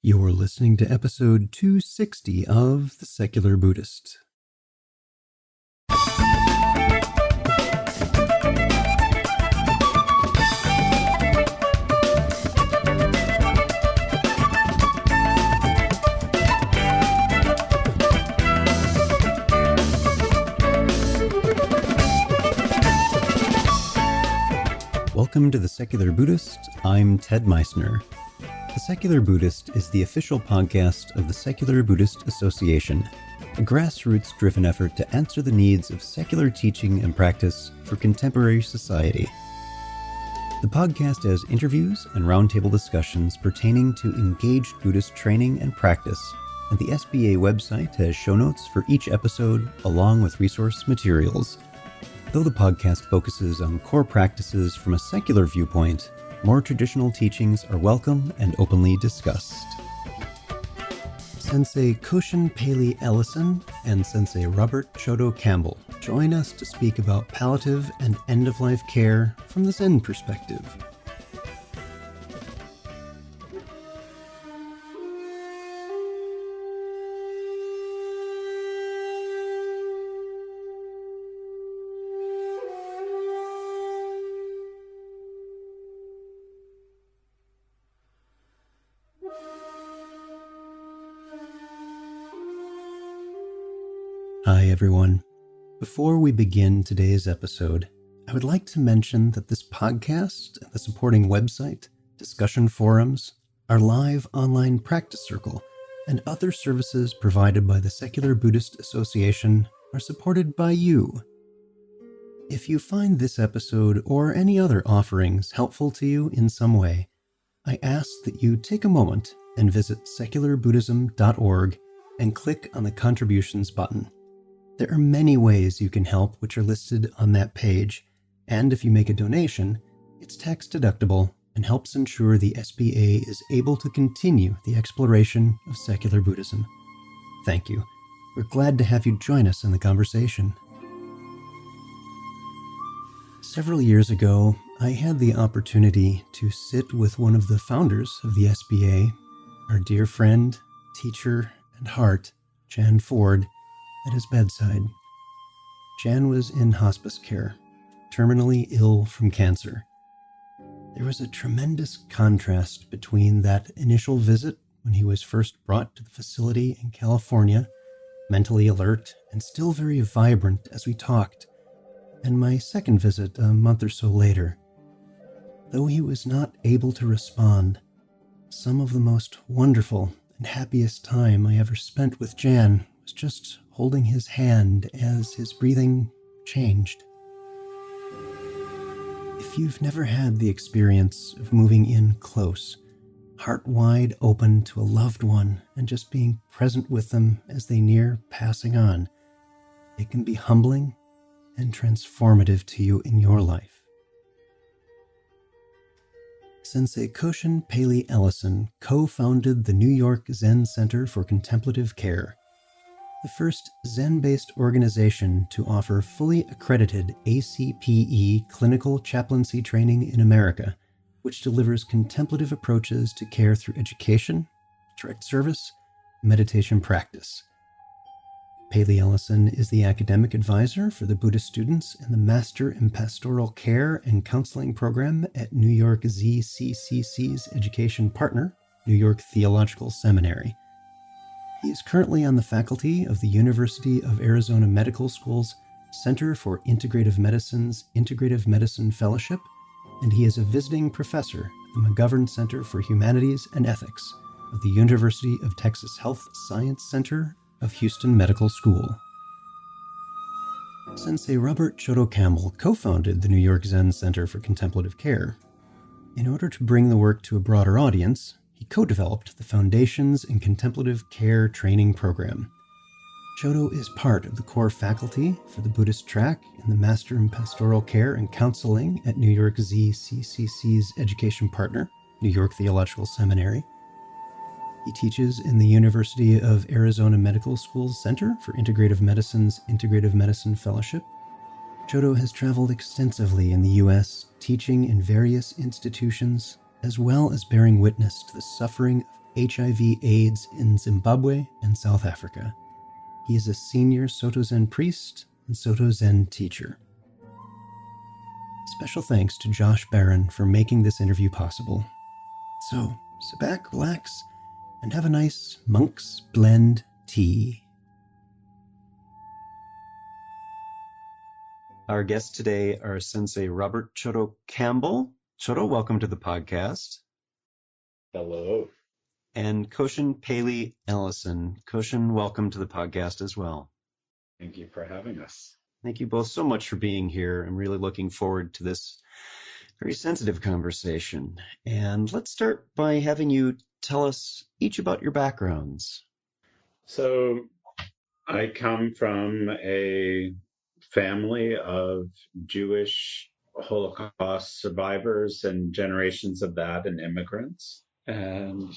You're listening to episode 260 of The Secular Buddhist. Welcome to The Secular Buddhist. I'm Ted Meissner. The Secular Buddhist is the official podcast of the Secular Buddhist Association, a grassroots-driven effort to answer the needs of secular teaching and practice for contemporary society. The podcast has interviews and roundtable discussions pertaining to engaged Buddhist training and practice, and the SBA website has show notes for each episode along with resource materials. Though the podcast focuses on core practices from a secular viewpoint, more traditional teachings are welcome and openly discussed. Sensei Koshin Paley Ellison and Sensei Robert Chodo Campbell join us to speak about palliative and end-of-life care from the Zen perspective. Hi everyone. Before we begin today's episode, I would like to mention that this podcast and the supporting website, discussion forums, our live online practice circle, and other services provided by the Secular Buddhist Association are supported by you. If you find this episode or any other offerings helpful to you in some way, I ask that you take a moment and visit secularbuddhism.org and click on the contributions button. There are many ways you can help which are listed on that page, and if you make a donation, it's tax deductible and helps ensure the SBA is able to continue the exploration of secular Buddhism. Thank you. We're glad to have you join us in the conversation. Several years ago, I had the opportunity to sit with one of the founders of the SBA, our dear friend, teacher, and heart, Jan Ford, at his bedside. Jan was in hospice care, terminally ill from cancer. There was a tremendous contrast between that initial visit when he was first brought to the facility in California, mentally alert and still very vibrant as we talked, and my second visit a month or so later. Though he was not able to respond, some of the most wonderful and happiest time I ever spent with Jan was just holding his hand as his breathing changed. If you've never had the experience of moving in close, heart wide open to a loved one and just being present with them as they near passing on, it can be humbling and transformative to you in your life. Sensei Koshin Paley Ellison co-founded the New York Zen Center for Contemplative Care, the first Zen-based organization to offer fully accredited ACPE clinical chaplaincy training in America, which delivers contemplative approaches to care through education, direct service, and meditation practice. Paley Ellison is the academic advisor for the Buddhist students in the Master in Pastoral Care and Counseling program at New York ZCCC's education partner, New York Theological Seminary. He is currently on the faculty of the University of Arizona Medical School's Center for Integrative Medicine's Integrative Medicine Fellowship, and he is a visiting professor at the McGovern Center for Humanities and Ethics of the University of Texas Health Science Center of Houston Medical School. Sensei Robert Chodo Campbell co-founded the New York Zen Center for Contemplative Care. In order to bring the work to a broader audience, he co-developed the Foundations in Contemplative Care training program. Chodo is part of the core faculty for the Buddhist track in the Master in Pastoral Care and Counseling at New York ZCCC's education partner, New York Theological Seminary. He teaches in the University of Arizona Medical School's Center for Integrative Medicine's Integrative Medicine Fellowship. Chodo has traveled extensively in the U.S., teaching in various institutions, as well as bearing witness to the suffering of HIV/AIDS in Zimbabwe and South Africa. He is a senior Soto Zen priest and Soto Zen teacher. Special thanks to Josh Barron for making this interview possible. So, sit back, relax, and have a nice Monk's Blend tea. Our guests today are Sensei Robert Chodo Campbell. Chodo, welcome to the podcast. Hello. And Koshin Paley Ellison. Koshin, welcome to the podcast as well. Thank you for having us. Thank you both so much for being here. I'm really looking forward to this very sensitive conversation. And let's start by having you tell us each about your backgrounds. So I come from a family of Jewish Holocaust survivors and generations of that and immigrants, and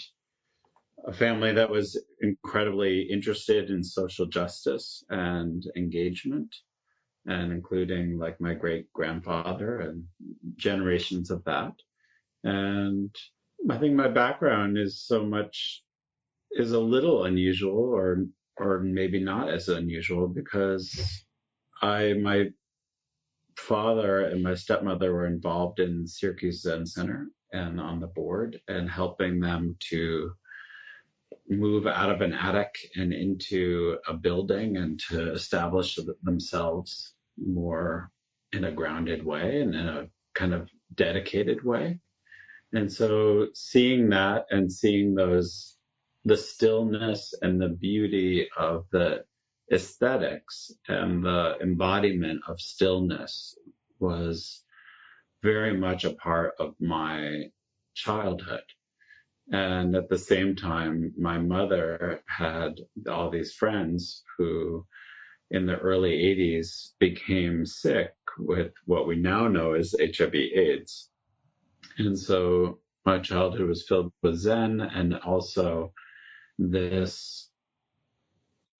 a family that was incredibly interested in social justice and engagement, and including like my great grandfather and generations of that. And I think my background is a little unusual, or maybe not as unusual, because my father and my stepmother were involved in Syracuse Zen Center and on the board, and helping them to move out of an attic and into a building and to establish themselves more in a grounded way and in a kind of dedicated way. And so seeing that and seeing the stillness and the beauty of the aesthetics and the embodiment of stillness was very much a part of my childhood. And at the same time, my mother had all these friends who in the early 80s became sick with what we now know as HIV/AIDS. And so my childhood was filled with Zen, and also this,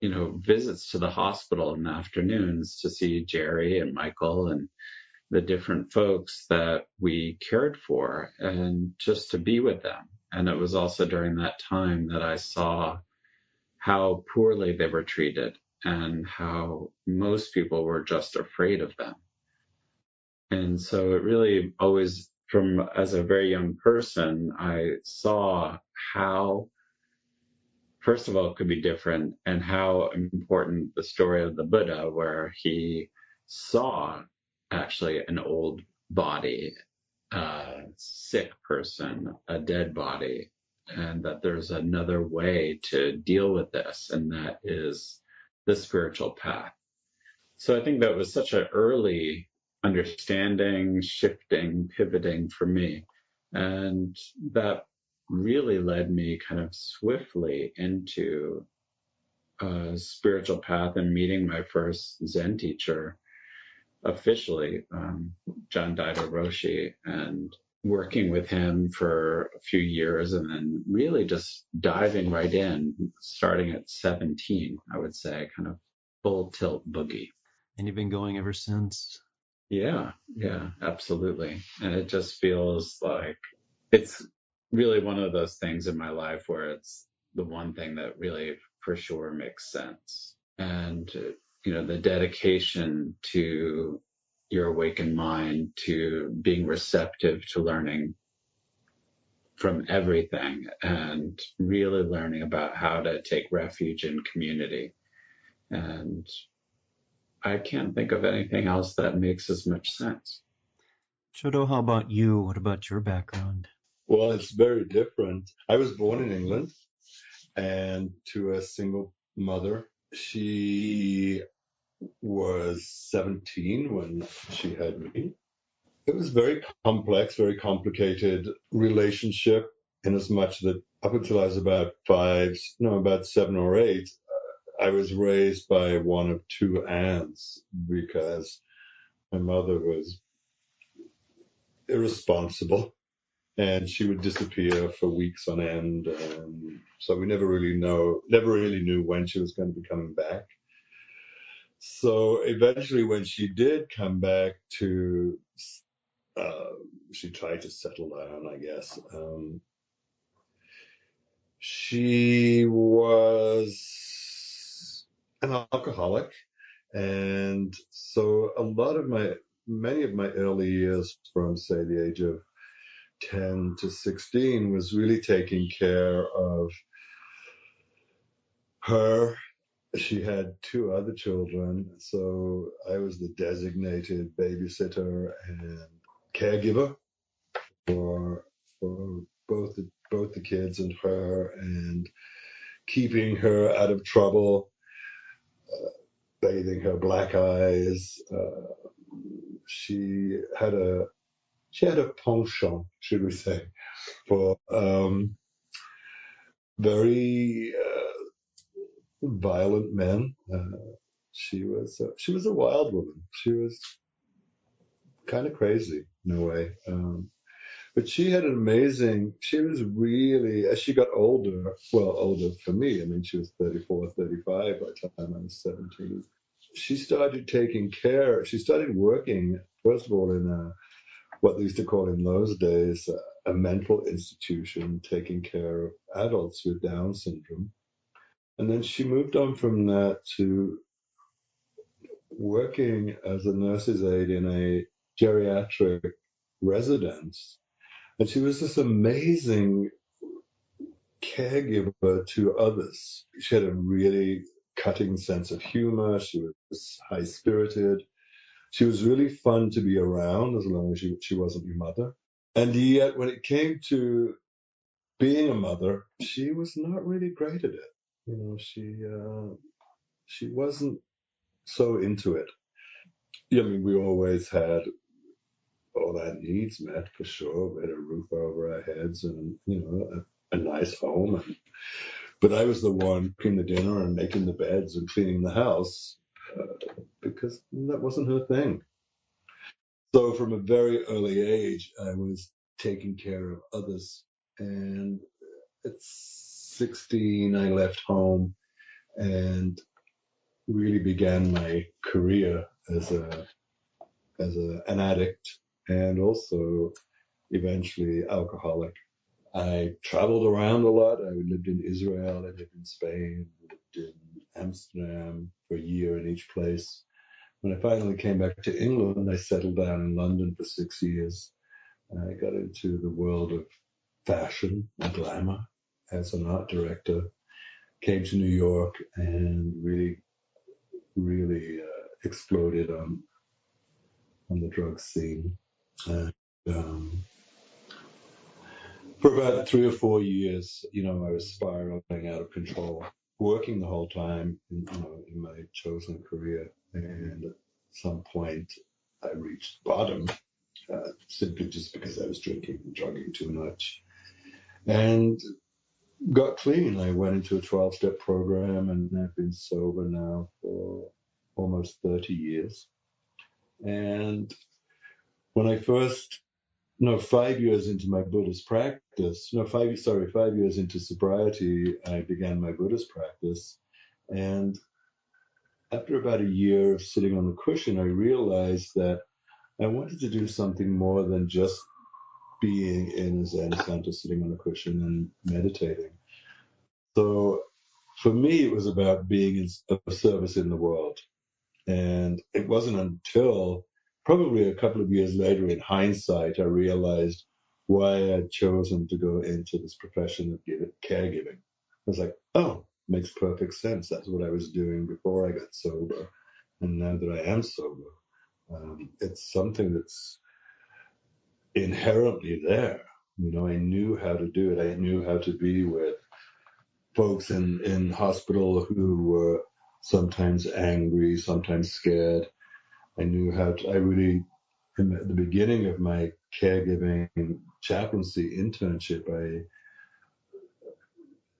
visits to the hospital in the afternoons to see Jerry and Michael and the different folks that we cared for, and just to be with them. And it was also during that time that I saw how poorly they were treated and how most people were just afraid of them. And so it really always, as a very young person, I saw how, first of all, it could be different, and how important the story of the Buddha, where he saw actually an old body, a sick person, a dead body, and that there's another way to deal with this, and that is the spiritual path. So I think that was such an early understanding, shifting, pivoting for me. And that really led me kind of swiftly into a spiritual path and meeting my first Zen teacher officially, John Daido Roshi, and working with him for a few years, and then really just diving right in, starting at 17, I would say, kind of full tilt boogie. And you've been going ever since? Yeah, absolutely. And it just feels like it's really one of those things in my life where it's the one thing that really for sure makes sense. And, the dedication to your awakened mind, to being receptive to learning from everything, and really learning about how to take refuge in community. And I can't think of anything else that makes as much sense. Chodo, how about you? What about your background? Well, it's very different. I was born in England and to a single mother. She was 17 when she had me. It was very complex, very complicated relationship, in as much that up until I was about about 7 or 8, I was raised by one of two aunts because my mother was irresponsible and she would disappear for weeks on end. So we never really knew when she was going to be coming back. So eventually when she did come back she tried to settle down, I guess. She was an alcoholic, and so many of my early years, from say the age of 10 to 16, was really taking care of her. She had two other children, so I was the designated babysitter and caregiver for both the kids and her, and keeping her out of trouble, bathing her black eyes. She had a penchant, should we say, for very violent men. She was a wild woman. She was kind of crazy in a way. But she had she was really, as she got older for me, I mean, she was 34, 35 by the time I was 17. She started working, first of all, in what they used to call in those days a mental institution, taking care of adults with Down syndrome. And then she moved on from that to working as a nurse's aide in a geriatric residence. And she was this amazing caregiver to others. She had a really cutting sense of humor. She was high spirited. She was really fun to be around, as long as she wasn't your mother. And yet, when it came to being a mother, she was not really great at it. You know, she wasn't so into it. I mean, we always had all our needs met, for sure. We had a roof over our heads and, a nice home. But I was the one cooking the dinner and making the beds and cleaning the house because that wasn't her thing. So from a very early age, I was taking care of others. And at 16, I left home and really began my career as an addict, and also eventually alcoholic. I traveled around a lot. I lived in Israel, I lived in Spain, I lived in Amsterdam for a year in each place. When I finally came back to England, I settled down in London for 6 years. I got into the world of fashion and glamour as an art director. Came to New York and really exploded on the drug scene. And, for about 3 or 4 years, I was spiraling out of control, working the whole time, in my chosen career. And at some point, I reached bottom, simply just because I was drinking and drugging too much, and got clean. I went into a 12-step program, and I've been sober now for almost 30 years. And when I first 5 years into my Buddhist practice, 5 years into sobriety, I began my Buddhist practice. And after about a year of sitting on the cushion, I realized that I wanted to do something more than just being in a Zen center, sitting on a cushion and meditating. So for me, it was about being of service in the world. And it wasn't until probably a couple of years later, in hindsight, I realized why I'd chosen to go into this profession of caregiving. I was like, oh, makes perfect sense. That's what I was doing before I got sober. And now that I am sober, it's something that's inherently there. I knew how to do it. I knew how to be with folks in hospital who were sometimes angry, sometimes scared. I knew how to, I really, at the beginning of my caregiving chaplaincy internship,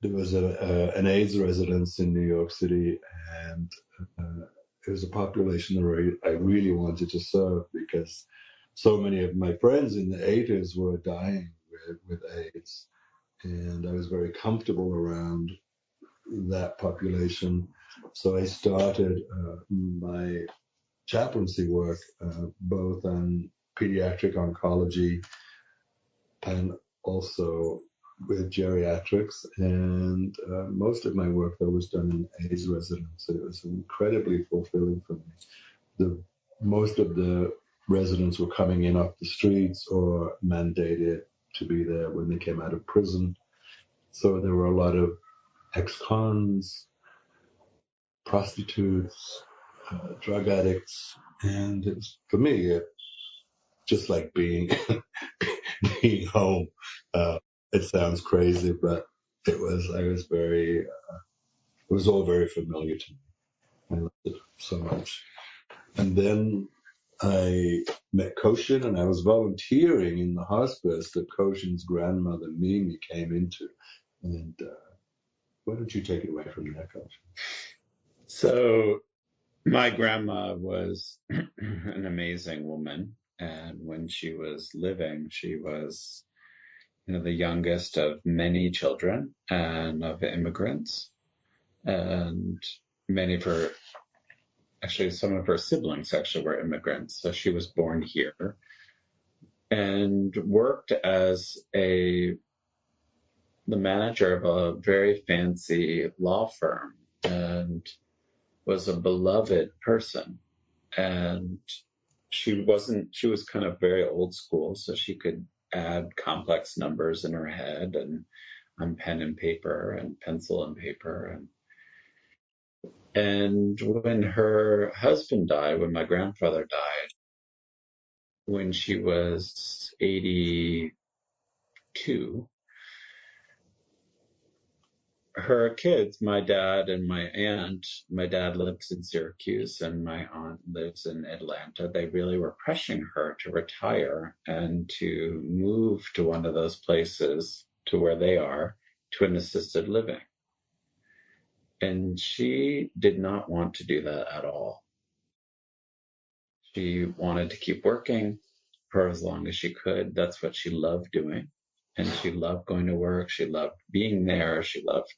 there was an AIDS residence in New York City, and it was a population that I really wanted to serve, because so many of my friends in the 80s were dying with AIDS, and I was very comfortable around that population. So I started my chaplaincy work, both on pediatric oncology and also with geriatrics, and most of my work though was done in AIDS residence. It was incredibly fulfilling for me. Most of the residents were coming in off the streets or mandated to be there when they came out of prison. So there were a lot of ex-cons, prostitutes, drug addicts, and it was, for me, just like being being home. It sounds crazy, but it was. I was very. It was all very familiar to me. I loved it so much. And then I met Koshin, and I was volunteering in the hospice that Koshin's grandmother Mimi came into. And why don't you take it away from there, Koshin? So my grandma was an amazing woman. And when she was living, she was, the youngest of many children and of immigrants. And many of her, actually, some of her siblings actually were immigrants. So she was born here and worked as the manager of a very fancy law firm and was a beloved person. And she was kind of very old school, so she could add complex numbers in her head and on pen and paper and pencil and paper. And when her husband died, when my grandfather died, when she was 82, her kids, my dad and my aunt, my dad lives in Syracuse and my aunt lives in Atlanta. They really were pressuring her to retire and to move to one of those places to where they are, to an assisted living. And she did not want to do that at all. She wanted to keep working for as long as she could. That's what she loved doing. And she loved going to work. She loved being there. She loved,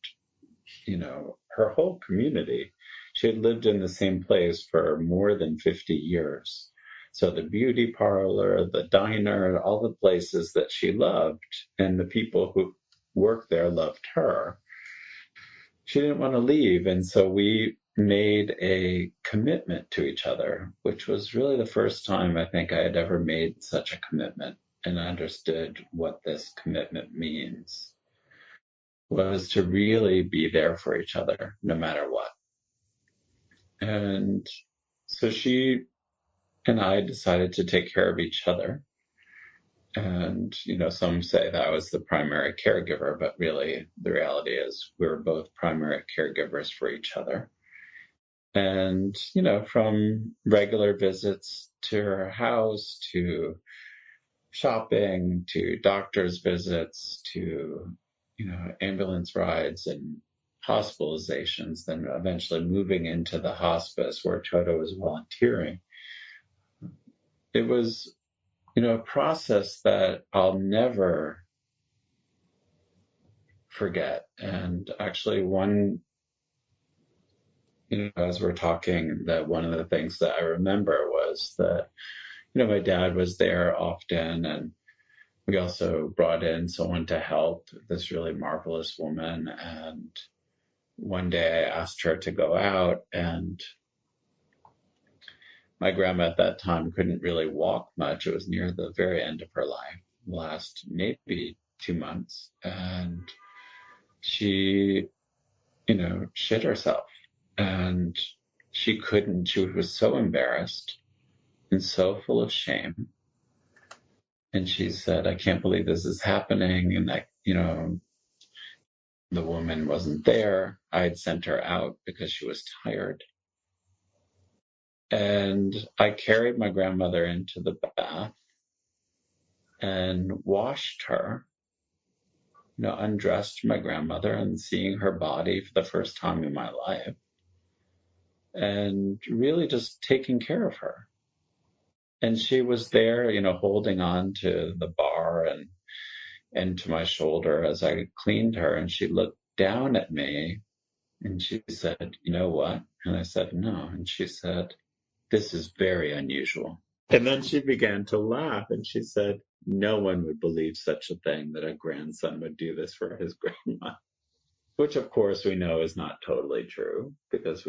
her whole community. She had lived in the same place for more than 50 years. So the beauty parlor, the diner, all the places that she loved, and the people who worked there loved her. She didn't want to leave. And so we made a commitment to each other, which was really the first time I think I had ever made such a commitment and understood what this commitment means, was to really be there for each other no matter what. And so she and I decided to take care of each other. And, some say that I was the primary caregiver, but really the reality is we were both primary caregivers for each other. And, from regular visits to her house, to shopping, to doctor's visits, to, ambulance rides and hospitalizations, then eventually moving into the hospice where Chodo was volunteering. It was, a process that I'll never forget. And actually as we're talking, that one of the things that I remember was that, my dad was there often, and we also brought in someone to help, this really marvelous woman. And one day I asked her to go out, and my grandma at that time couldn't really walk much. It was near the very end of her life, last maybe 2 months. And she, shit herself. And she was so embarrassed and so full of shame. And she said, I can't believe this is happening. And the woman wasn't there. I had sent her out because she was tired. And I carried my grandmother into the bath and washed her, undressed my grandmother and seeing her body for the first time in my life, and really just taking care of her. And she was there, holding on to the bar and to my shoulder as I cleaned her. And she looked down at me and she said, you know what? And I said, no. And she said, this is very unusual. And then she began to laugh and she said, no one would believe such a thing, that a grandson would do this for his grandma, which of course we know is not totally true because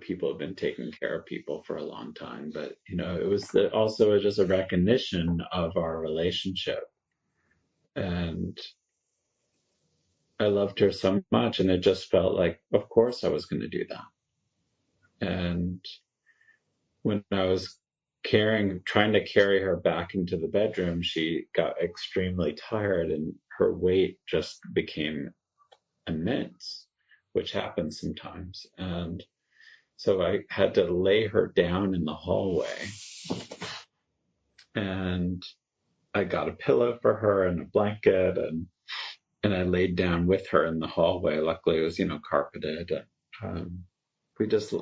people have been taking care of people for a long time. But, it was also just a recognition of our relationship. And I loved her so much. And it just felt like, of course I was going to do that. And when I was trying to carry her back into the bedroom, she got extremely tired and her weight just became immense, which happens sometimes. And so I had to lay her down in the hallway, and I got a pillow for her and a blanket, and I laid down with her in the hallway. Luckily it was, carpeted. We just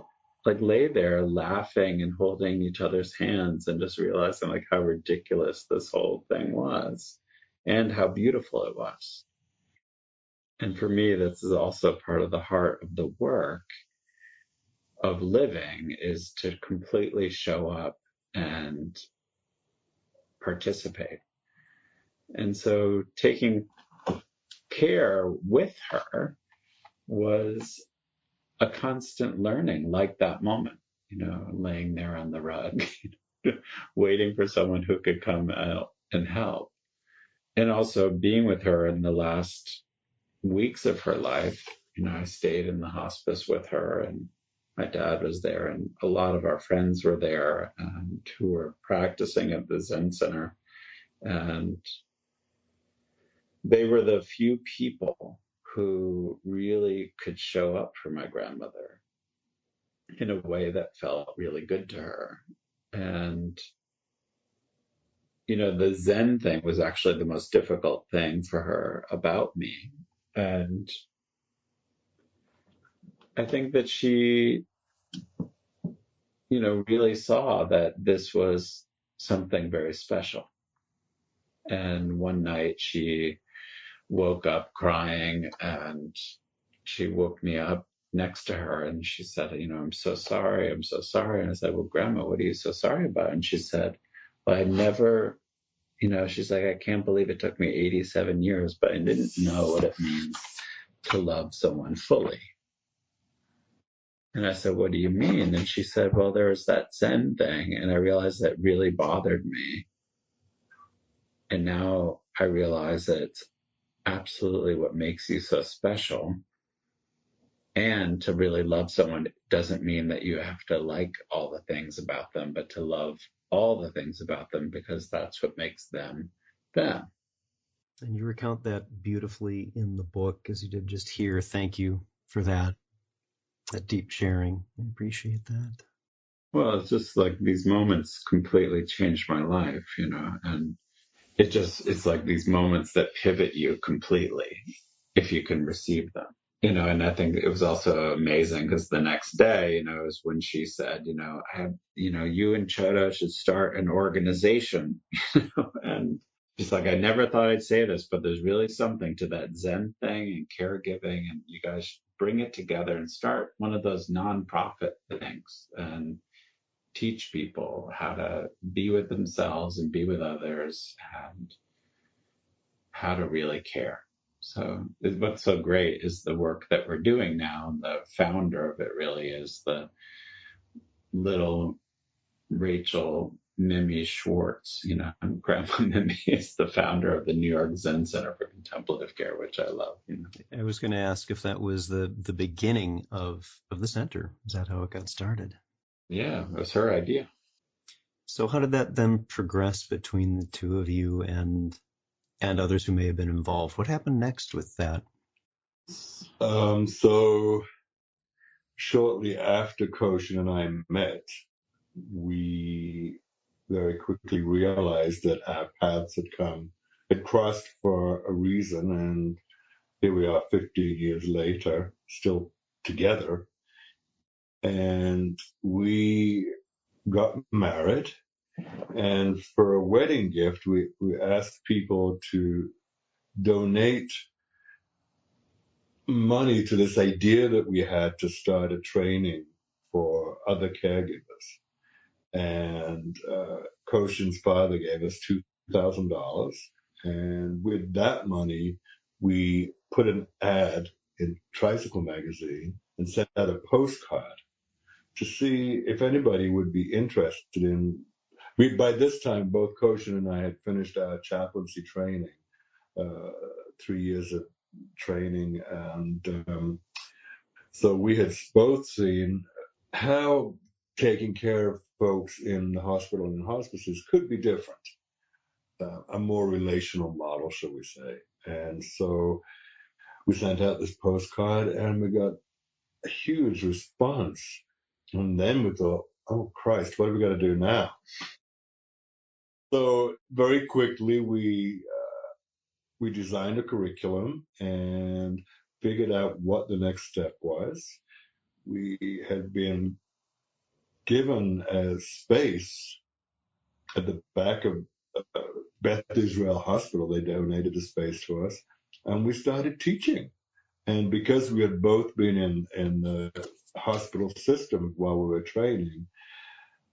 like lay there laughing and holding each other's hands and just realizing like how ridiculous this whole thing was and how beautiful it was. And for me, this is also part of the heart of the work of living, is to completely show up and participate. And so taking care with her was a constant learning, like that moment, laying there on the rug, waiting for someone who could come out and help. And also being with her in the last weeks of her life. I stayed in the hospice with her, and my dad was there, and a lot of our friends were there who were practicing at the Zen Center. And they were the few people who really could show up for my grandmother in a way that felt really good to her. And, the Zen thing was actually the most difficult thing for her about me. And I think that she, really saw that this was something very special. And one night she woke up crying, and she woke me up next to her, and she said, I'm so sorry. I'm so sorry. And I said, well, Grandma, what are you so sorry about? And she said, well, I never, she's like, I can't believe it took me 87 years, but I didn't know what it means to love someone fully. And I said, what do you mean? And she said, well, there's that Zen thing. And I realized that really bothered me. And now I realize that it's absolutely what makes you so special. And to really love someone doesn't mean that you have to like all the things about them, but to love all the things about them, because that's what makes them them. And you recount that beautifully in the book, as you did just here. Thank you for that deep sharing. I appreciate that. Well, it's just like these moments completely changed my life, and it's like these moments that pivot you completely if you can receive them. And I think it was also amazing because the next day, is when she said, I have, you and Chodo should start an organization, and just like, I never thought I'd say this, but there's really something to that Zen thing and caregiving, and you guys should bring it together and start one of those nonprofit things and teach people how to be with themselves and be with others and how to really care. So what's so great is the work that we're doing now. The founder of it really is the little Rachel Mimi Schwartz. Grandma Mimi is the founder of the New York Zen Center for Contemplative Care, which I love. I was going to ask if that was the beginning of the center. Is that how it got started? Yeah, it was her idea. So how did that then progress between the two of you and others who may have been involved? What happened next with that? So shortly after Koshin and I met, we very quickly realized that our paths had crossed for a reason, and here we are 50 years later, still together. And we got married, and for a wedding gift, we asked people to donate money to this idea that we had to start a training for other caregivers. And Koshin's father gave us $2,000, and with that money, we put an ad in Tricycle magazine and sent out a postcard to see if anybody would be interested in. By this time, both Koshin and I had finished our chaplaincy training, uh, 3 years of training, and so we had both seen how taking care of folks in the hospital and hospices could be different, a more relational model, shall we say. And so we sent out this postcard and we got a huge response. And then we thought, oh Christ, what are we going to do now? So very quickly we designed a curriculum and figured out what the next step was. We had been given a space at the back of Beth Israel Hospital. They donated the space to us, and we started teaching. And because we had both been in the hospital system while we were training,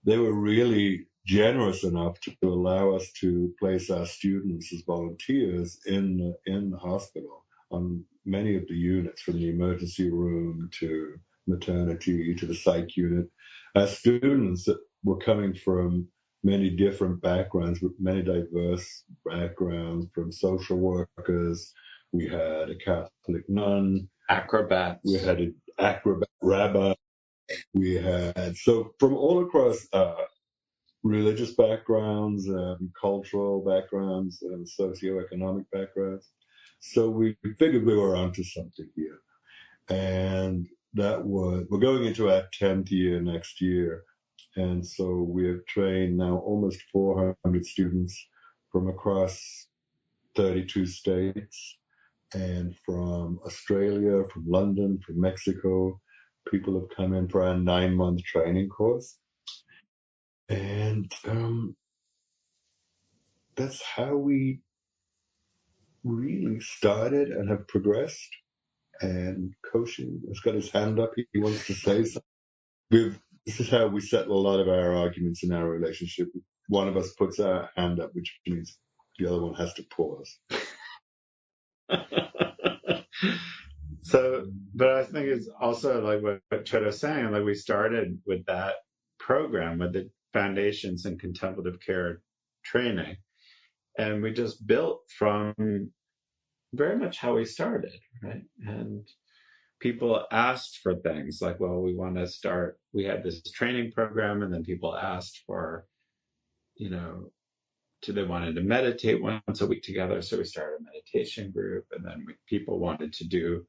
they were really generous enough to allow us to place our students as volunteers in the hospital on many of the units, from the emergency room to maternity to the psych unit. Our students that were coming from many different backgrounds, many diverse backgrounds, from social workers. We had a Catholic nun, Acrobats. we had an acrobat rabbi. We had, so from all across religious backgrounds, cultural backgrounds, and socioeconomic backgrounds. So we figured we were onto something here. And we're going into our 10th year next year. And so we have trained now almost 400 students from across 32 states and from Australia, from London, from Mexico. People have come in for our 9-month training course. And that's how we really started and have progressed. And Koshin has got his hand up. He wants to say something. This is how we settle a lot of our arguments in our relationship. One of us puts our hand up, which means the other one has to pause. So, but I think it's also like what Chodo's saying, like we started with that program with the foundations in contemplative care training. And we just built from very much how we started, right? And people asked for things like, well, we had this training program, and then people asked for, they wanted to meditate once a week together. So we started a meditation group, and then people wanted to do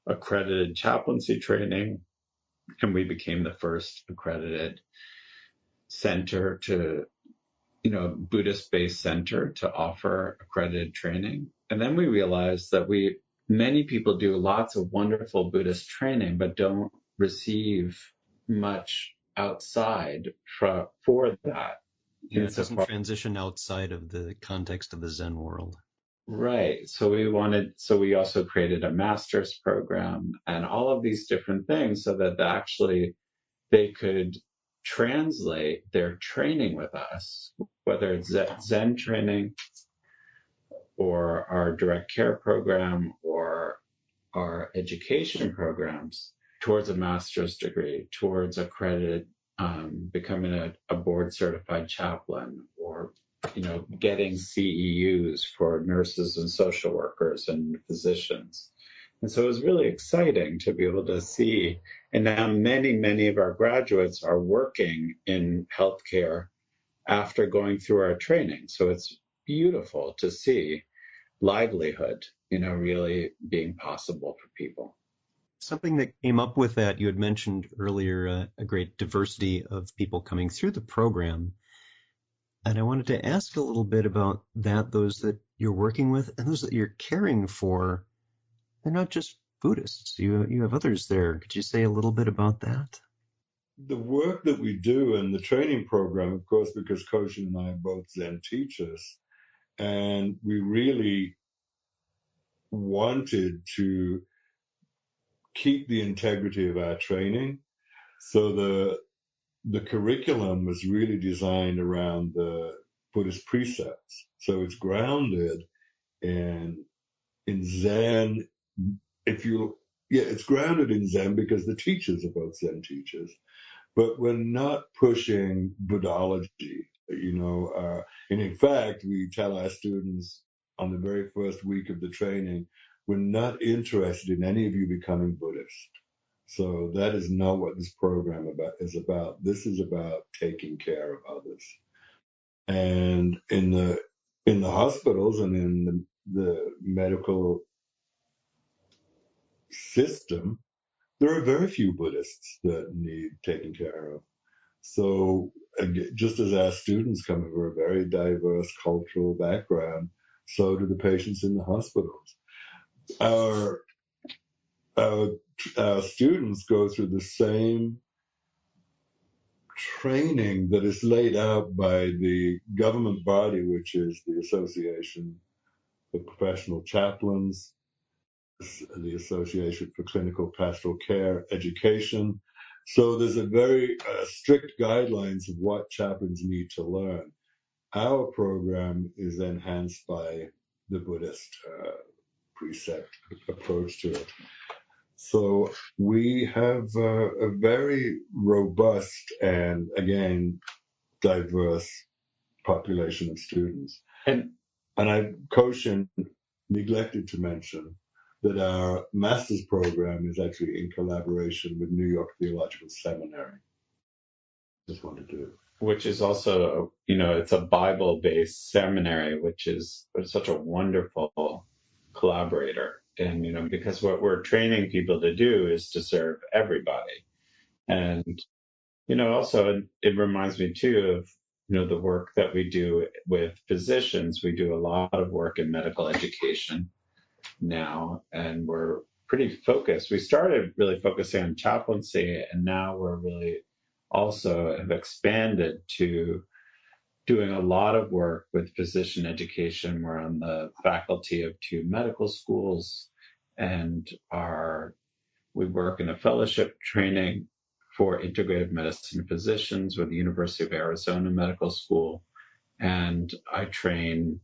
accredited chaplaincy training, and we became the first accredited center Buddhist-based center to offer accredited training. And then we realized that many people do lots of wonderful Buddhist training, but don't receive much outside for that. Yeah, it doesn't transition outside of the context of the Zen world. Right. So we also created a master's program and all of these different things so that actually they could translate their training with us, whether it's Zen training or our direct care program or our education programs, towards a master's degree, towards accredited, becoming a board certified chaplain, or getting CEUs for nurses and social workers and physicians. And so it was really exciting to be able to see. And now many of our graduates are working in healthcare after going through our training. So it's beautiful to see livelihood, really being possible for people. Something that came up with that, you had mentioned earlier, a great diversity of people coming through the program. And I wanted to ask a little bit about that, those that you're working with and those that you're caring for. They're not just Buddhists. You have others there. Could you say a little bit about that? The work that we do in the training program, of course, because Koshin and I are both Zen teachers, and we really wanted to keep the integrity of our training. So the curriculum was really designed around the Buddhist precepts. So it's grounded in Zen. It's grounded in Zen because the teachers are both Zen teachers, but we're not pushing Buddhology, and in fact, we tell our students on the very first week of the training, we're not interested in any of you becoming Buddhist. So that is not what this program is about. This is about taking care of others. And in the hospitals and in the medical system, there are very few Buddhists that need taken care of. So just as our students come from a very diverse cultural background, so do the patients in the hospitals. Our students go through the same training that is laid out by the government body, which is the Association of Professional Chaplains, the Association for Clinical Pastoral Care Education. So there's a very strict guidelines of what chaplains need to learn. Our program is enhanced by the Buddhist precept approach to it. So we have a very robust and, again, diverse population of students. And Koshin neglected to mention that our master's program is actually in collaboration with New York Theological Seminary. Just wanted to. Which is also, it's a Bible-based seminary, which is such a wonderful collaborator. And, because what we're training people to do is to serve everybody. And, also it reminds me too of, the work that we do with physicians. We do a lot of work in medical education now, and we're pretty focused. We started really focusing on chaplaincy, and now we're really also have expanded to doing a lot of work with physician education. We're on the faculty of 2 medical schools, and we work in a fellowship training for integrative medicine physicians with the University of Arizona Medical School. And I train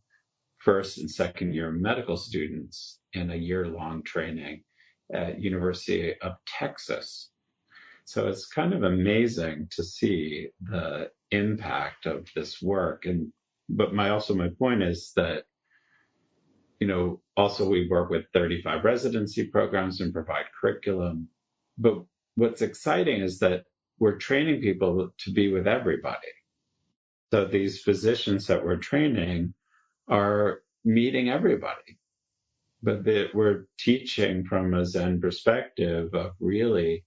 first and second year medical students in a year-long training at University of Texas. So it's kind of amazing to see the impact of this work. But my point is that, also we work with 35 residency programs and provide curriculum. But what's exciting is that we're training people to be with everybody. So these physicians that we're training are meeting everybody, but we're teaching from a Zen perspective of really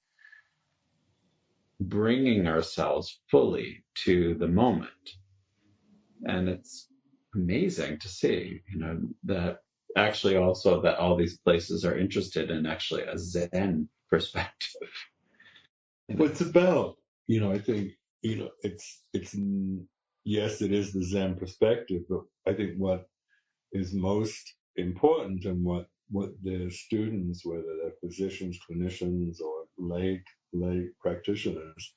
bringing ourselves fully to the moment. And it's amazing to see, that actually also that all these places are interested in actually a Zen perspective. Well, it's about, I think, it's yes, it is the Zen perspective, but I think what is most important and what the students, whether they're physicians, clinicians, or lay practitioners,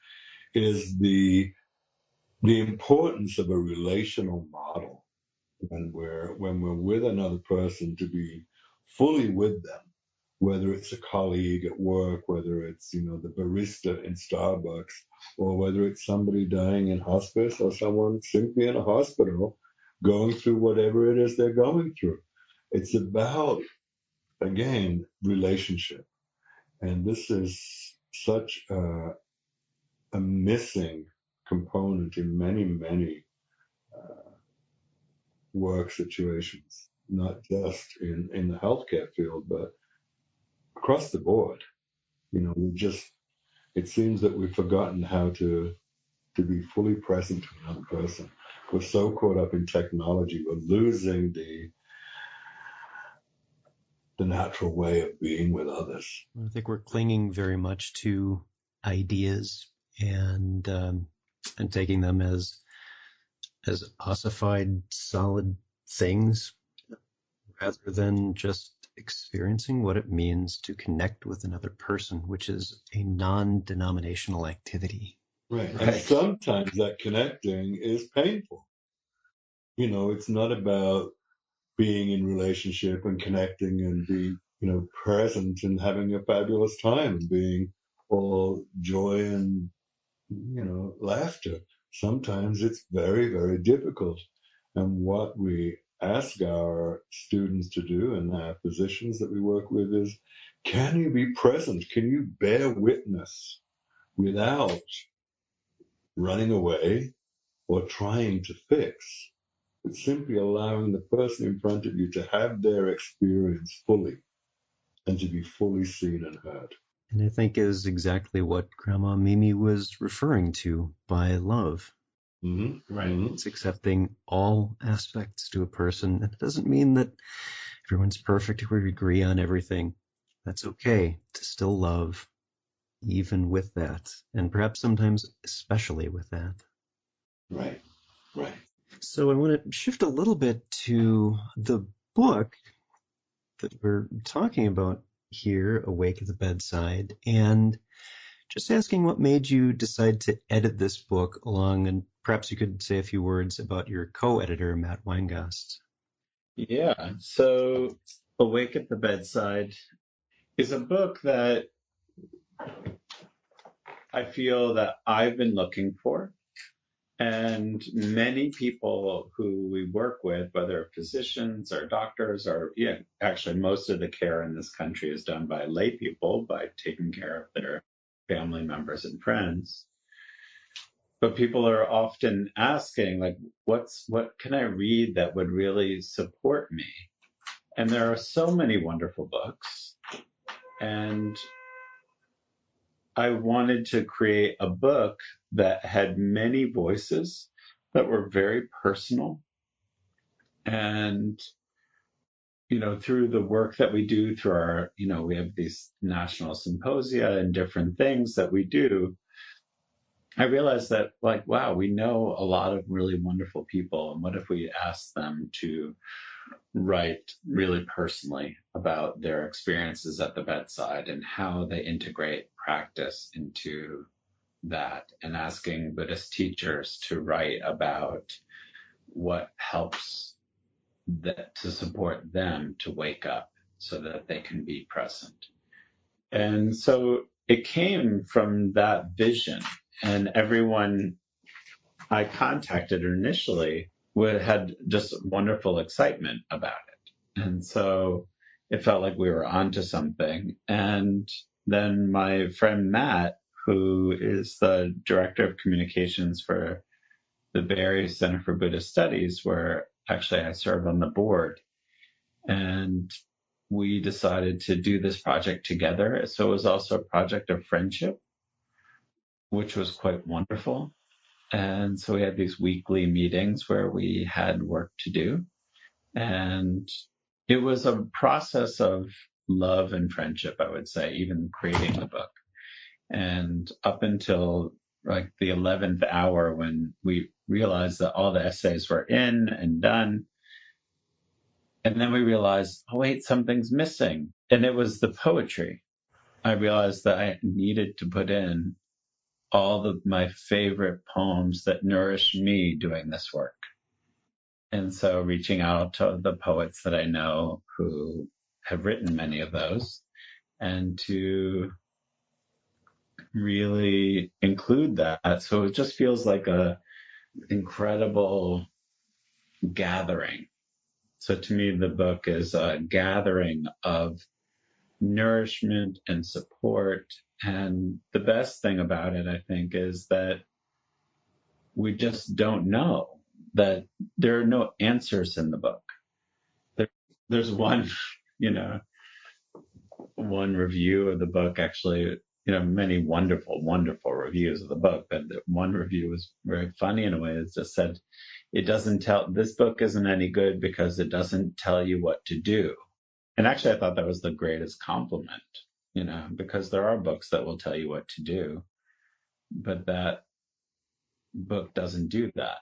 is the importance of a relational model when we're with another person, to be fully with them, whether it's a colleague at work, whether it's the barista in Starbucks, or whether it's somebody dying in hospice, or someone simply in a hospital going through whatever it is they're going through. It's about, again, relationship. And this is such a missing component in many, many work situations, not just in the healthcare field, but across the board. It seems that we've forgotten how to be fully present to another person. We're so caught up in technology, we're losing the natural way of being with others. I think we're clinging very much to ideas and taking them as ossified, solid things, rather than just experiencing what it means to connect with another person, which is a non-denominational activity. Right. And Right. sometimes that connecting is painful. It's not about being in relationship and connecting and being, present and having a fabulous time and being all joy and, laughter. Sometimes it's very, very difficult. And what we ask our students to do and our physicians that we work with is, can you be present? Can you bear witness without running away or trying to fix? It's simply allowing the person in front of you to have their experience fully and to be fully seen and heard. And I think is exactly what Grandma Mimi was referring to by love. Mm-hmm. Right. Mm-hmm. It's accepting all aspects to a person. It doesn't mean that everyone's perfect or we agree on everything. That's okay to still love, even with that, and perhaps sometimes especially with that. Right. Right. So I want to shift a little bit to the book that we're talking about here, Awake at the Bedside, and just asking what made you decide to edit this book along, and perhaps you could say a few words about your co-editor, Matt Weingast. Yeah. So Awake at the Bedside is a book that I feel that I've been looking for. And many people who we work with, whether physicians or doctors or, actually most of the care in this country is done by lay people by taking care of their family members and friends. But people are often asking, like, what can I read that would really support me? And there are so many wonderful books. And I wanted to create a book that had many voices that were very personal. And, through the work that we do through our, we have these national symposia and different things that we do. I realized that, like, wow, we know a lot of really wonderful people. And what if we asked them to write really personally about their experiences at the bedside and how they integrate practice into that, and asking Buddhist teachers to write about what helps to support them to wake up so that they can be present. And so it came from that vision, and everyone I contacted initially had just wonderful excitement about it. And so it felt like we were onto something. And then my friend Matt, who is the director of communications for the Barry Center for Buddhist Studies, where actually I serve on the board, and we decided to do this project together. So it was also a project of friendship, which was quite wonderful. And so we had these weekly meetings where we had work to do. And it was a process of love and friendship, I would say, even creating the book. And up until like the 11th hour, when we realized that all the essays were in and done. And then we realized, oh, wait, something's missing. And it was the poetry. I realized that I needed to put in all of my favorite poems that nourished me doing this work. And so reaching out to the poets that I know who have written many of those, and to really include that. So it just feels like a incredible gathering. So to me, the book is a gathering of nourishment and support. And the best thing about it, I think, is that we just don't know, that there are no answers in the book. There's one, one review of the book, actually, many wonderful, wonderful reviews of the book, but one review was very funny in a way. It just said, this book isn't any good because it doesn't tell you what to do. And actually, I thought that was the greatest compliment, because there are books that will tell you what to do, but that book doesn't do that.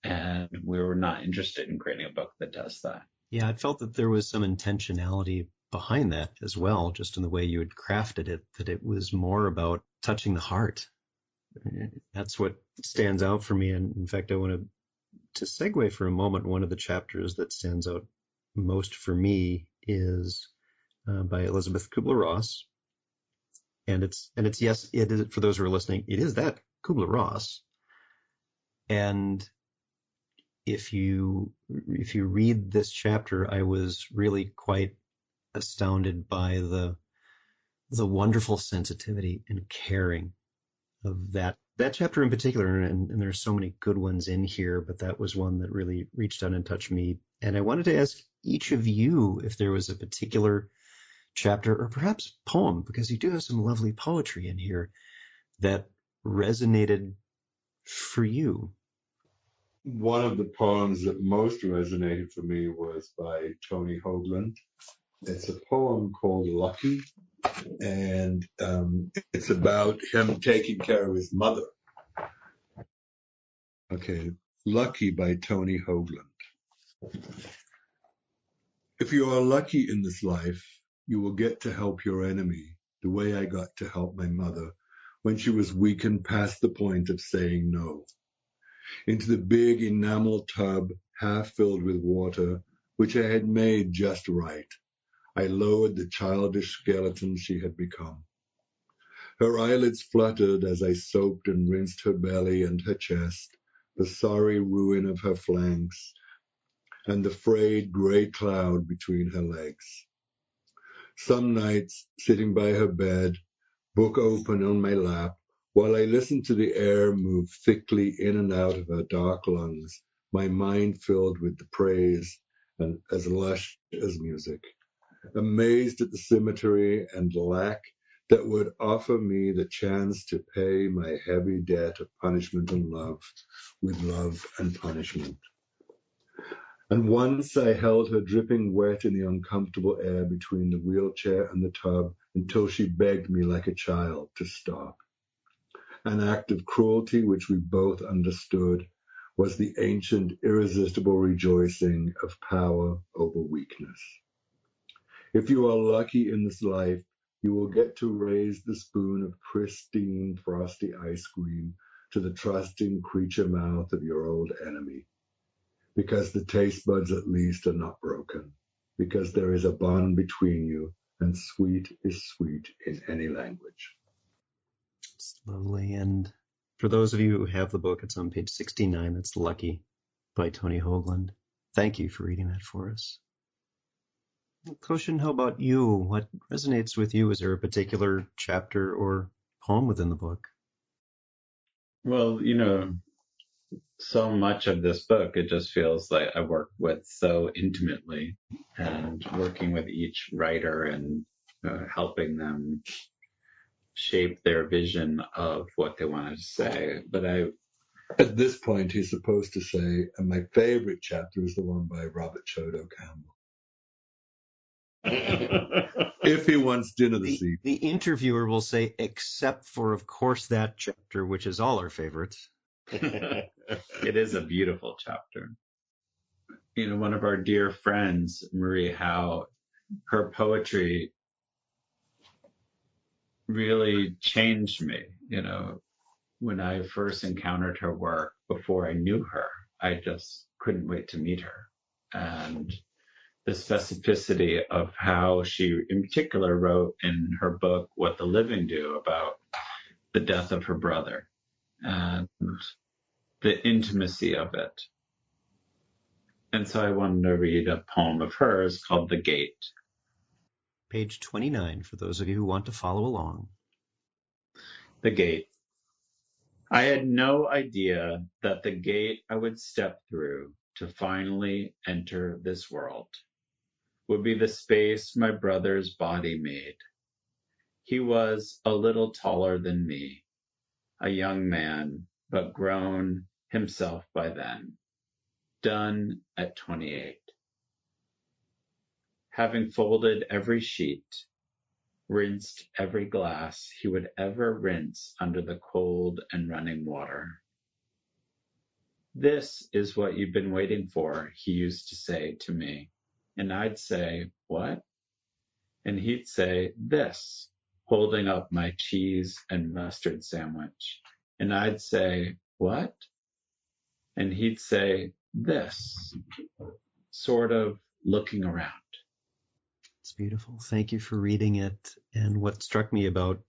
And we were not interested in creating a book that does that. Yeah, I felt that there was some intentionality behind that as well, just in the way you had crafted it, that it was more about touching the heart That's what stands out for me. And in fact, I want to segue for a moment. One of the chapters that stands out most for me is by Elizabeth Kubler-Ross. And yes, it is, for those who are listening, it is that Kubler-Ross. And if you read this chapter, I was really quite astounded by the wonderful sensitivity and caring of that chapter in particular. And there's so many good ones in here, but that was one that really reached out and touched me. And I wanted to ask each of you if there was a particular chapter or perhaps poem, because you do have some lovely poetry in here, that resonated for you. One of the poems that most resonated for me was by Tony Hoagland. It's a poem called Lucky, and it's about him taking care of his mother. Okay, Lucky by Tony Hoagland. If you are lucky in this life, you will get to help your enemy the way I got to help my mother when she was weakened past the point of saying no. Into the big enamel tub, half filled with water, which I had made just right, I lowered the childish skeleton she had become. Her eyelids fluttered as I soaped and rinsed her belly and her chest, the sorry ruin of her flanks, and the frayed gray cloud between her legs. Some nights, sitting by her bed, book open on my lap, while I listened to the air move thickly in and out of her dark lungs, my mind filled with the praise and as lush as music, amazed at the symmetry and lack that would offer me the chance to pay my heavy debt of punishment and love with love and punishment. And once I held her dripping wet in the uncomfortable air between the wheelchair and the tub until she begged me like a child to stop. An act of cruelty which we both understood was the ancient irresistible rejoicing of power over weakness. If you are lucky in this life, you will get to raise the spoon of pristine frosty ice cream to the trusting creature mouth of your old enemy. Because the taste buds at least are not broken, because there is a bond between you, and sweet is sweet in any language. It's lovely. And for those of you who have the book, it's on page 69. That's Lucky by Tony Hoagland. Thank you for reading that for us. Koshin, how about you? What resonates with you? Is there a particular chapter or poem within the book? Well, so much of this book, it just feels like I work with so intimately, and working with each writer and helping them shape their vision of what they wanted to say. But At this point, he's supposed to say, and my favorite chapter is the one by Robert Chodo Campbell. If he wants dinner this evening. The interviewer will say, except for, of course, that chapter, which is all our favorites. It is a beautiful chapter. One of our dear friends, Marie Howe, her poetry really changed me. When I first encountered her work before I knew her, I just couldn't wait to meet her. And the specificity of how she, in particular, wrote in her book, What the Living Do, about the death of her brother and the intimacy of it. And so I wanted to read a poem of hers called The Gate. Page 29, for those of you who want to follow along. The Gate. I had no idea that the gate I would step through to finally enter this world would be the space my brother's body made. He was a little taller than me, a young man, but grown himself by then, done at 28. Having folded every sheet, rinsed every glass he would ever rinse under the cold and running water. This is what you've been waiting for, he used to say to me. And I'd say, what? And he'd say, this, holding up my cheese and mustard sandwich. And I'd say, what? And he'd say, this, sort of looking around. It's beautiful. Thank you for reading it. And what struck me about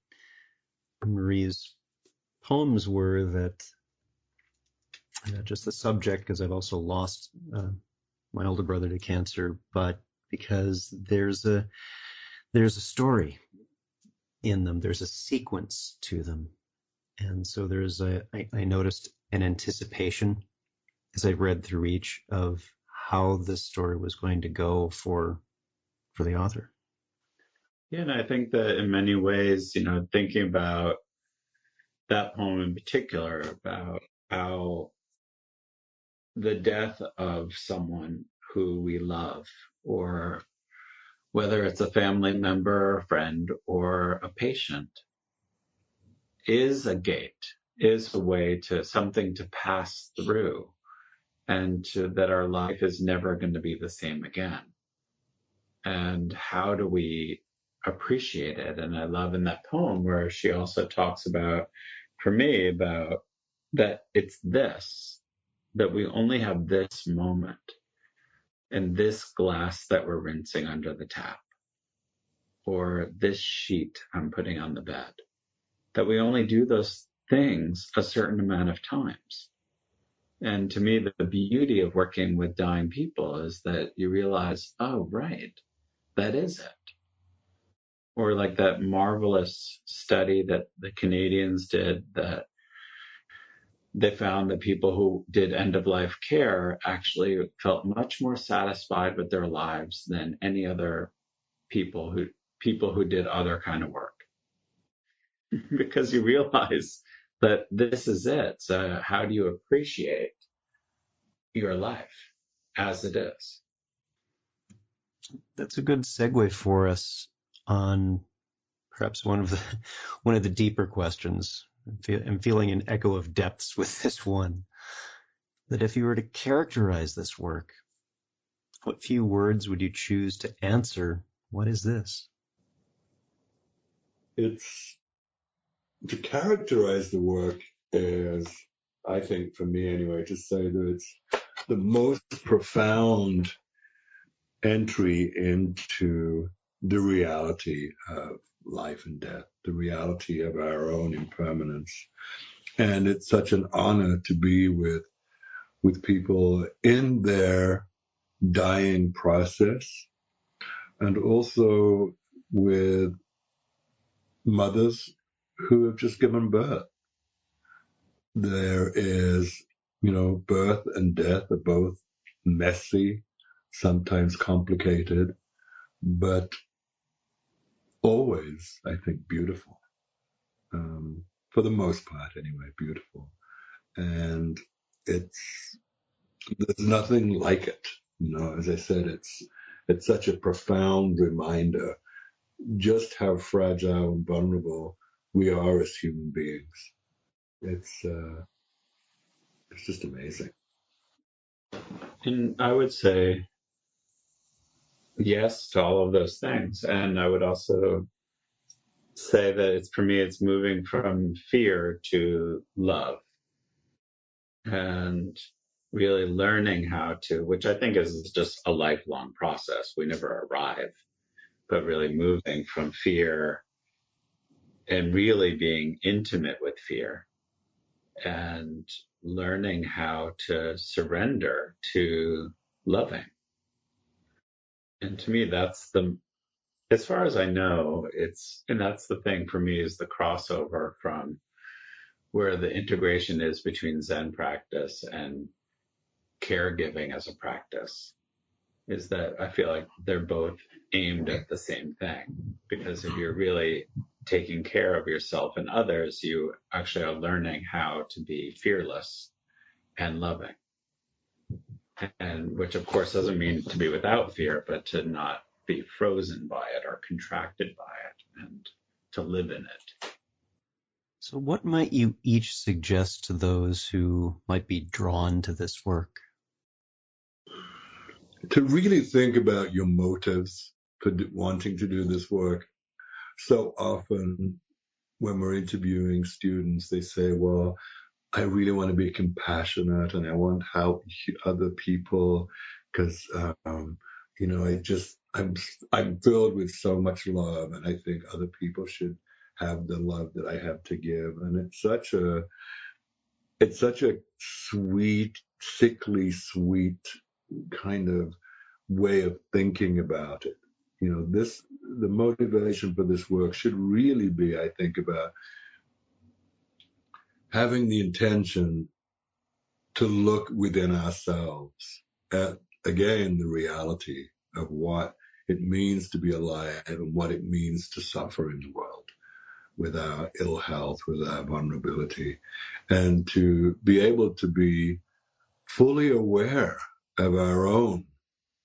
Marie's poems were that just the subject, because I've also lost my older brother to cancer, but because there's a story in them, there's a sequence to them, and so I noticed an anticipation as I read through each of how this story was going to go for the author. Yeah, and I think that in many ways, thinking about that poem in particular, about how the death of someone who we love, or whether it's a family member, a friend, or a patient, is a gate, is a way to something to pass through, and that our life is never going to be the same again. And how do we appreciate it? And I love in that poem where she also talks about, for me, about that it's this, that we only have this moment and this glass that we're rinsing under the tap, or this sheet I'm putting on the bed, that we only do those things a certain amount of times. And to me, the beauty of working with dying people is that you realize, oh, right, that is it. Or like that marvelous study that the Canadians did, that they found that people who did end-of-life care actually felt much more satisfied with their lives than any other people who did other kind of work. Because you realize that this is it. So how do you appreciate your life as it is? That's a good segue for us on perhaps one of the deeper questions. I'm feeling an echo of depths with this one. That if you were to characterize this work, what few words would you choose to answer, what is this? It's to characterize the work as, I think for me anyway, to say that it's the most profound entry into the reality of life and death, the reality of our own impermanence. And it's such an honor to be with people in their dying process, and also with mothers who have just given birth. There is, birth and death are both messy, sometimes complicated, but always, I think, beautiful. For the most part, anyway, beautiful. And there's nothing like it. As I said, it's such a profound reminder just how fragile and vulnerable we are as human beings. It's just amazing. And I would say yes to all of those things. And I would also say that for me, it's moving from fear to love, and really learning how to, which I think is just a lifelong process. We never arrive, but really moving from fear and really being intimate with fear, and learning how to surrender to loving. And to me, as far as I know, and that's the thing for me, is the crossover from where the integration is between Zen practice and caregiving as a practice, is that I feel like they're both aimed at the same thing. Because if you're really taking care of yourself and others, you actually are learning how to be fearless and loving. And which of course doesn't mean to be without fear, but to not be frozen by it or contracted by it, and to live in it. So what might you each suggest to those who might be drawn to this work? To really think about your motives for wanting to do this work. So often when we're interviewing students, they say, well, I really want to be compassionate and I want to help other people because, I'm filled with so much love and I think other people should have the love that I have to give. And it's such a sweet, sickly sweet kind of way of thinking about it. The motivation for this work should really be, I think, about having the intention to look within ourselves at, again, the reality of what it means to be alive and what it means to suffer in the world with our ill health, with our vulnerability, and to be able to be fully aware of our own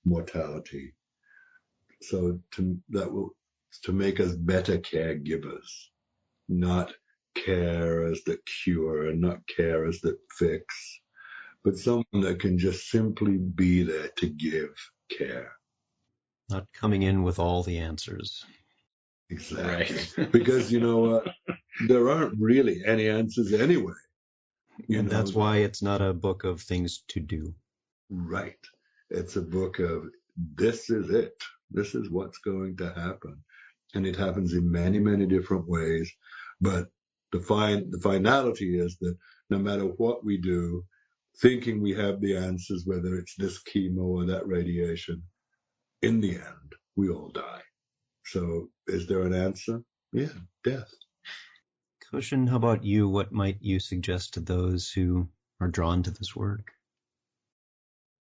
mortality. So to make us better caregivers, not care as the cure and not care as the fix, but someone that can just simply be there to give care. Not coming in with all the answers. Exactly. Right. Because you know what? There aren't really any answers anyway. And that's why it's not a book of things to do. Right. It's a book of this is it. This is what's going to happen. And it happens in many, many different ways. But the finality is that no matter what we do, thinking we have the answers, whether it's this chemo or that radiation, in the end, we all die. So is there an answer? Yeah, death. Koshin, how about you? What might you suggest to those who are drawn to this work?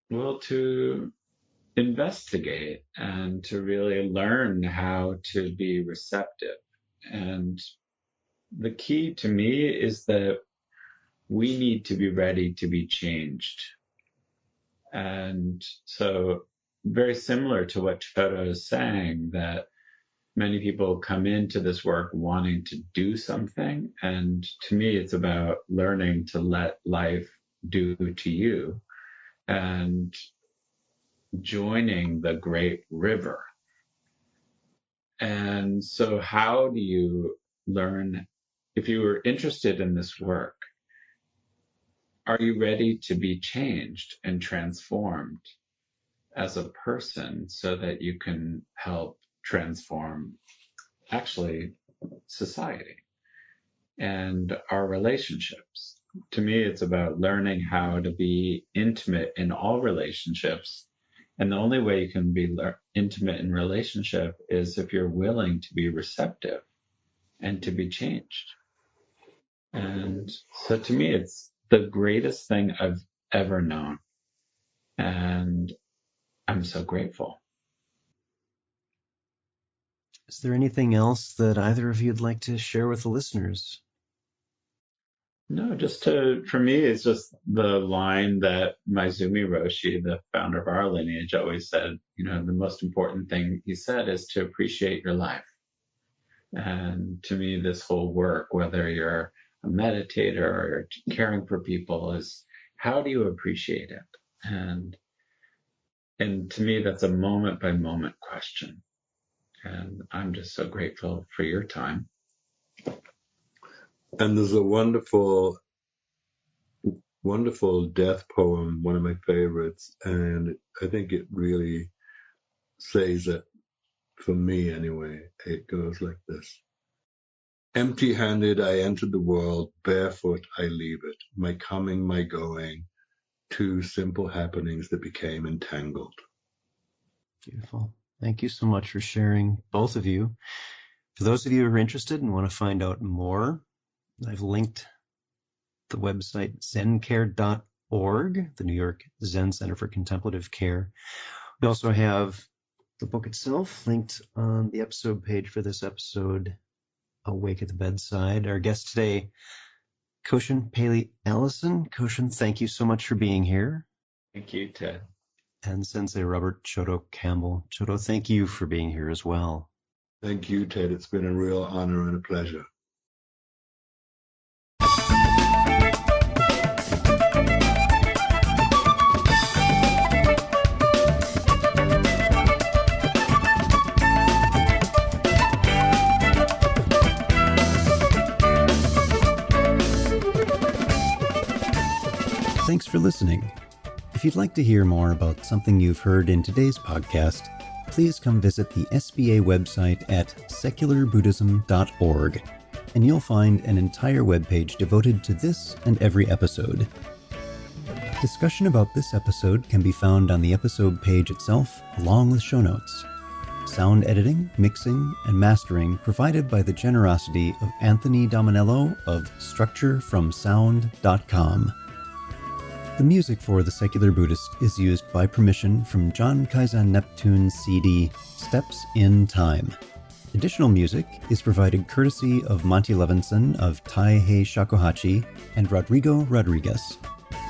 Well, to investigate and to really learn how to be receptive. And the key to me is that we need to be ready to be changed. And so very similar to what Chodo is saying, that many people come into this work wanting to do something. And to me, it's about learning to let life do to you and joining the great river. And so how do you learn, if you were interested in this work, are you ready to be changed and transformed as a person so that you can help transform actually society and our relationships? To me, it's about learning how to be intimate in all relationships. And the only way you can be intimate in relationship is if you're willing to be receptive and to be changed. And so to me, it's the greatest thing I've ever known. And I'm so grateful. Is there anything else that either of you'd like to share with the listeners? No, for me, it's just the line that Maizumi Roshi, the founder of our lineage, always said, the most important thing he said is to appreciate your life. And to me, this whole work, whether you're a meditator or caring for people, is how do you appreciate it? And to me, that's a moment by moment question. And I'm just so grateful for your time. And there's a wonderful, wonderful death poem, one of my favorites, and I think it really says it, for me anyway. It goes like this. Empty-handed I entered the world, barefoot I leave it, my coming, my going, two simple happenings that became entangled. Beautiful. Thank you so much for sharing, both of you. For those of you who are interested and want to find out more, I've linked the website zencare.org, the New York Zen Center for Contemplative Care. We also have the book itself linked on the episode page for this episode, Awake at the Bedside. Our guest today, Koshin Paley Ellison. Koshin, thank you so much for being here. Thank you, Ted. And Sensei Robert Chodo Campbell. Chodo, thank you for being here as well. Thank you, Ted. It's been a real honor and a pleasure. Thanks for listening. If you'd like to hear more about something you've heard in today's podcast, please come visit the SBA website at secularbuddhism.org, and you'll find an entire webpage devoted to this and every episode. Discussion about this episode can be found on the episode page itself, along with show notes. Sound editing, mixing, and mastering provided by the generosity of Anthony Dominello of StructureFromSound.com. The music for The Secular Buddhist is used by permission from John Kaizen Neptune's CD, Steps in Time. Additional music is provided courtesy of Monty Levinson of Taihei Shakuhachi and Rodrigo Rodriguez.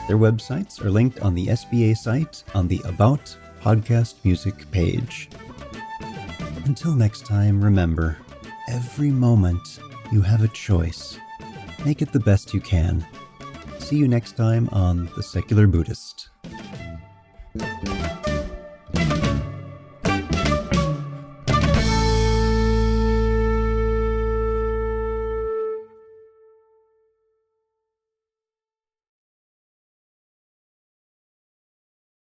Their websites are linked on the SBA site on the About Podcast Music page. Until next time, remember, every moment you have a choice. Make it the best you can. See you next time on The Secular Buddhist.